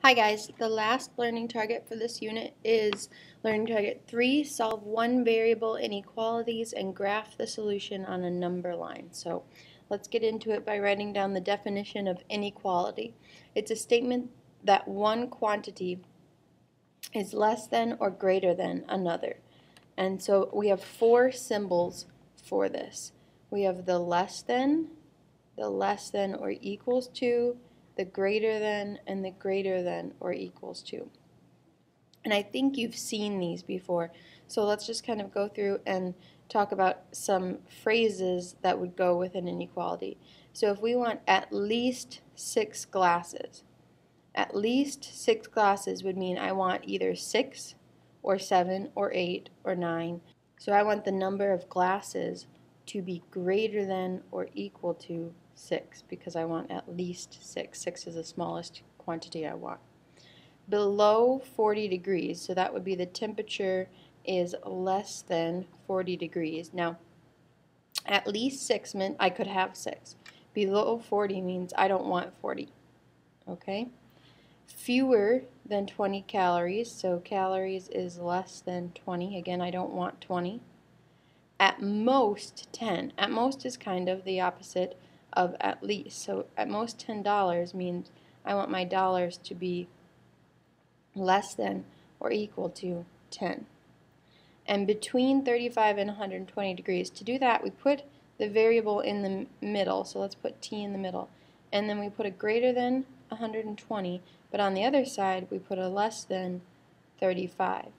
Hi guys, the last learning target for this unit is learning target 3, solve one variable inequalities and graph the solution on a number line. So let's get into it by writing down the definition of inequality. It's a statement that one quantity is less than or greater than another. And so we have four symbols for this. We have the less than or equals to, the greater than, and the greater than or equals to. And I think you've seen these before, so let's just kind of go through and talk about some phrases that would go with an inequality. So if we want at least 6 glasses, at least 6 glasses would mean I want either 6 or 7 or 8 or 9. So I want the number of glasses to be greater than or equal to 6 because I want at least 6. 6 is the smallest quantity I want. Below 40 degrees, so that would be the temperature is less than 40 degrees. Now, at least 6 meant I could have 6. Below 40 means I don't want 40. Okay? Fewer than 20 calories, so calories is less than 20. Again, I don't want 20. At most 10. At most is kind of the opposite of at least. So at most $10 means I want my dollars to be less than or equal to 10. And between 35 and 120 degrees. To do that, we put the variable in the middle. So let's put t in the middle. And then we put a greater than 120, but on the other side we put a less than 35.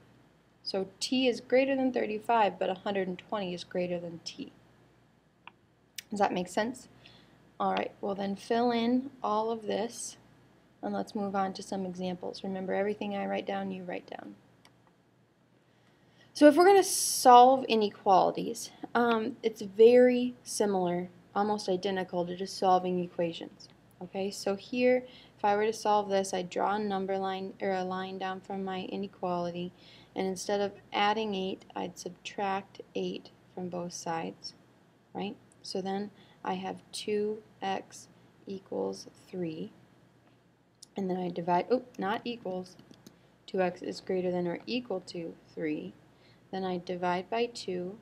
So t is greater than 35, but 120 is greater than t. Does that make sense? Alright, well then fill in all of this, and let's move on to some examples. Remember, everything I write down, you write down. So if we're going to solve inequalities, it's very similar, almost identical to just solving equations. Okay, so here, if I were to solve this, I'd draw a number line, or a line down from my inequality, and instead of adding 8, I'd subtract 8 from both sides, right? So then I have 2x equals 3, and then I divide, not equals, 2x is greater than or equal to 3, then I divide by 2,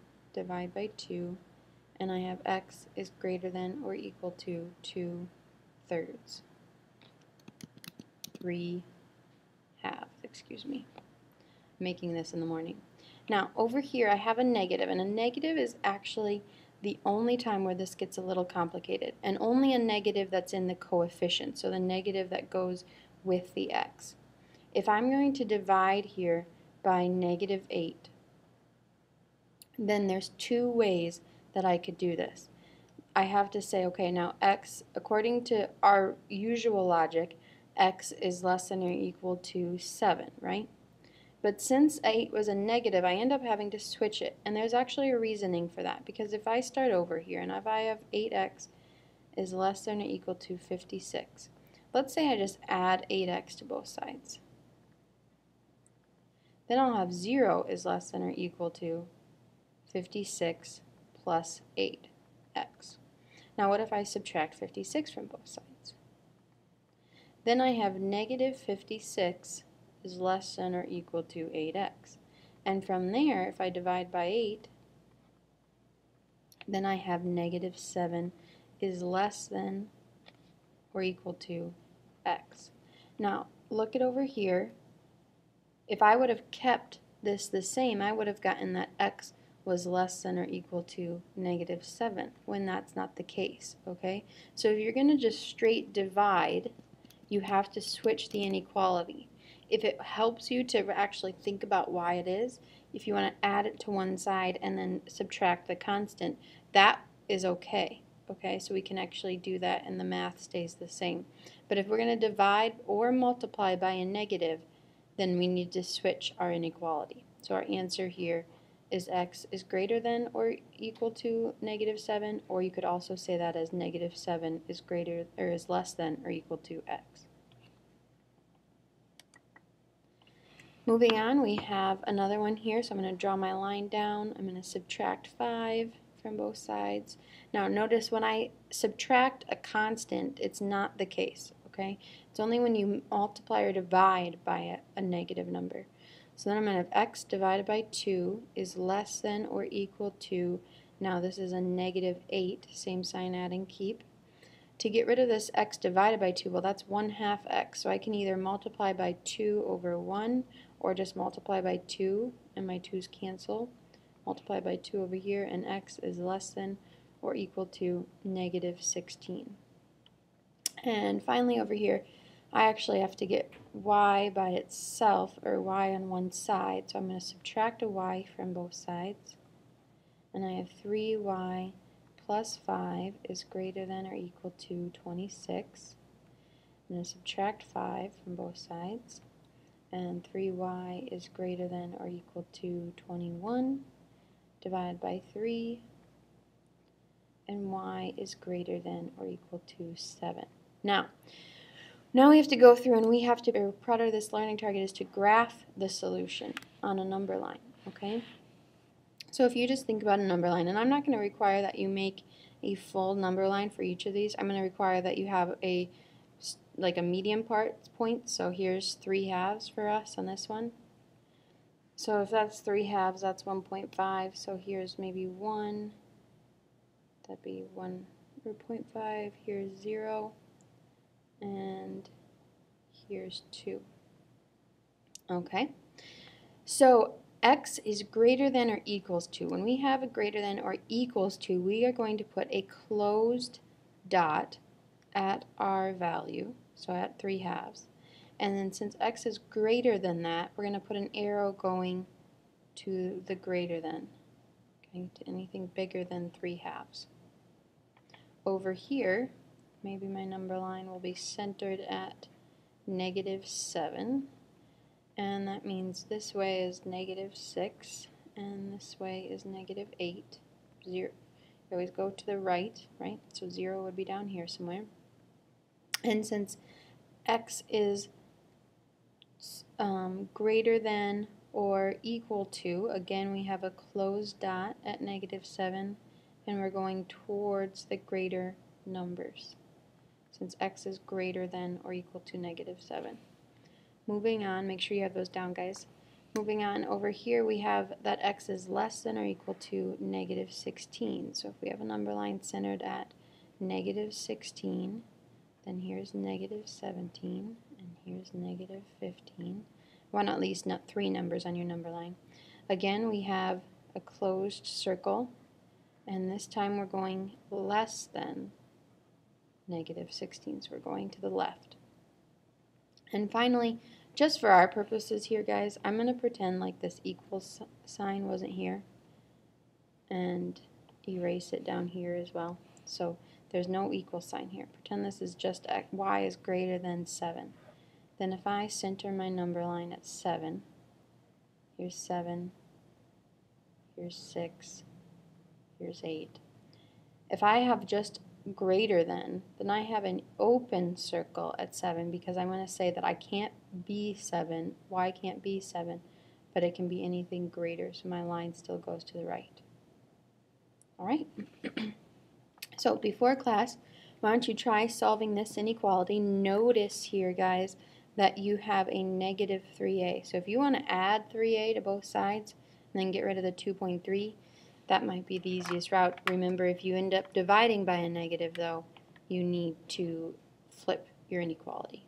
and I have x is greater than or equal to 2/3. 3/2, excuse me. Making this in the morning. Now over here I have a negative, and a negative is actually the only time where this gets a little complicated, and only a negative that's in the coefficient, so the negative that goes with the x. If I'm going to divide here by -8, then there's two ways that I could do this. I have to say, okay, now x, according to our usual logic, x is less than or equal to 7, right? But since 8 was a negative, I end up having to switch it. And there's actually a reasoning for that. Because if I start over here, and if I have 8x is less than or equal to 56, let's say I just add 8x to both sides. Then I'll have 0 is less than or equal to 56 plus 8x. Now what if I subtract 56 from both sides? Then I have negative 56 is less than or equal to 8x. And from there, if I divide by 8, then I have negative 7 is less than or equal to x. Now, look at over here. If I would have kept this the same, I would have gotten that x was less than or equal to negative 7, when that's not the case, okay? So if you're going to just straight divide, you have to switch the inequality. If it helps you to actually think about why it is, if you want to add it to one side and then subtract the constant, that is okay. Okay, so we can actually do that and the math stays the same. But if we're going to divide or multiply by a negative, then we need to switch our inequality. So our answer here is x is greater than or equal to negative 7, or you could also say that as negative 7 is greater or is less than or equal to x. Moving on, we have another one here, so I'm going to draw my line down. I'm going to subtract 5 from both sides. Now notice when I subtract a constant, it's not the case, okay? It's only when you multiply or divide by a negative number. So then I'm going to have x divided by 2 is less than or equal to, now this is a -8, same sign, add and keep. To get rid of this x divided by 2, well, that's 1/2 x, so I can either multiply by 2 over 1 or just multiply by 2, and my 2's cancel. Multiply by 2 over here, and x is less than or equal to -16. And finally over here, I actually have to get y by itself, or y on one side, so I'm going to subtract a y from both sides, and I have 3y plus 5 is greater than or equal to 26. I'm going to subtract 5 from both sides, and 3y is greater than or equal to 21, divided by 3, and y is greater than or equal to 7. Now we have to go through and we have to, part of this learning target is to graph the solution on a number line, okay? So if you just think about a number line, and I'm not going to require that you make a full number line for each of these. I'm going to require that you have a medium point. So here's 3/2 for us on this one. So if that's 3/2, that's 1.5. So here's maybe 1. That'd be 1.5. Here's 0. And here's 2. Okay. So x is greater than or equals to. When we have a greater than or equals to, we are going to put a closed dot at our value, so at 3/2. And then since x is greater than that, we're going to put an arrow going to the greater than, okay, to anything bigger than 3/2. Over here, maybe my number line will be centered at -7. And that means this way is -6, and this way is -8. 0. You always go to the right? So 0 would be down here somewhere. And since x is greater than or equal to, again we have a closed dot at -7, and we're going towards the greater numbers, since x is greater than or equal to -7. Moving on, make sure you have those down, guys. Moving on, over here we have that x is less than or equal to -16. So if we have a number line centered at -16, then here's -17, and here's -15. Why not at least 3 numbers on your number line? Again, we have a closed circle, and this time we're going less than -16, so we're going to the left. And finally, just for our purposes here, guys, I'm going to pretend like this equal sign wasn't here and erase it down here as well. So there's no equal sign here. Pretend this is just y is greater than 7. Then if I center my number line at 7, here's 7, here's 6, here's 8. If I have just greater than, then I have an open circle at 7, because I'm going to say that I can't be 7, y can't be 7, but it can be anything greater, so my line still goes to the right. Alright? So before class, why don't you try solving this inequality? Notice here, guys, that you have a -3a. So if you want to add 3a to both sides and then get rid of the 2.3, that might be the easiest route. Remember, if you end up dividing by a negative, though, you need to flip your inequality.